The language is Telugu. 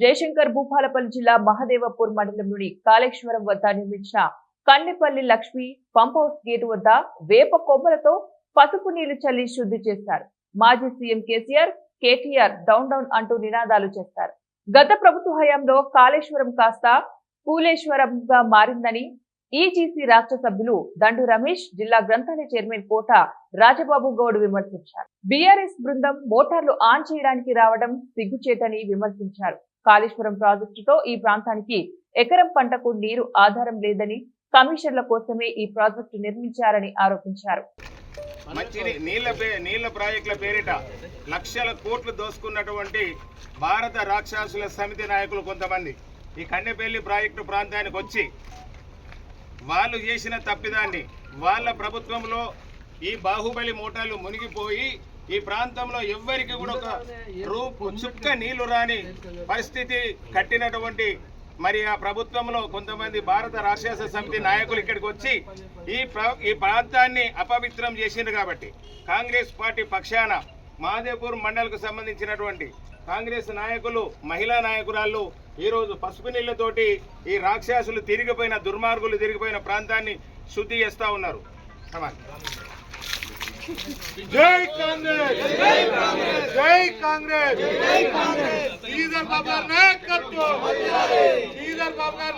జయశంకర్ భూపాలపల్లి జిల్లా మహదేవపూర్ మండలంలోని కాళేశ్వరం వద్ద నిర్మించిన Kannepalli Lakshmi pump house gate వద్ద వేప కొమ్మలతో పసుపు నీళ్లు చల్లి శుద్ధి చేశారు. మాజీ CM KCR, KTR down down అంటూ నినాదాలు చేస్తారు. గత ప్రభుత్వ హయాంలో కాళేశ్వరం కాస్త పూలేశ్వరంగా మారిందని ఈజీసీ రాష్ట్ర సభ్యులు దండు రమేష్, జిల్లా గ్రంథాలయ చైర్మన్ కోట రాజబాబు గౌడ్ విమర్శించారు. బీఆర్ఎస్ బృందం మోటార్లు ఆన్ చేయడానికి రావడం సిగ్గుచేటని విమర్శించారు. కాళేశ్వరం ప్రాజెక్టుతో ఈ ప్రాంతానికి ఎకరం పంటకు నీరు ఆధారం లేదని, కమిషన్ల కోసమే ఈ ప్రాజెక్టు నిర్మించారని ఆరోపించారు. నీళ్ల ప్రాజెక్టుల పేరిట లక్షల కోట్లు దోసుకున్నటువంటి భారత రాక్షసుల సమితి నాయకులు కొంతమంది ఈ కన్నెపల్లి ప్రాజెక్టు ప్రాంతానికి వచ్చి వాళ్ళు చేసిన తప్పిదాన్ని, వాళ్ళ ప్రభుత్వంలో ఈ బాహుబలి మోటార్లు మునిగిపోయి ఈ ప్రాంతంలో ఎవ్వరికి కూడా ఒక చుక్క నీళ్లు రాని పరిస్థితి కట్టినటువంటి మరి ఆ ప్రభుత్వంలో కొంతమంది భారత రాక్షస సమితి నాయకులు ఇక్కడికి వచ్చి ఈ ప్రాంతాన్ని అపవిత్రం చేసిండ్రు. కాబట్టి కాంగ్రెస్ పార్టీ పక్షాన మహదేవ్పూర్ మండలకు సంబంధించినటువంటి కాంగ్రెస్ నాయకులు, మహిళా నాయకురాళ్ళు ఈరోజు పసుపు నీళ్లతోటి ఈ రాక్షసులు తిరిగిపోయిన, దుర్మార్గులు తిరిగిపోయిన ప్రాంతాన్ని శుద్ధి చేస్తూ ఉన్నారు. జై కాంగ్రెస్, జై కాంగ్రెస్, జై కాంగ్రెస్, శ్రీధర్ బాబు గారి నాయకత్వం, శ్రీధర్ బాబు గారి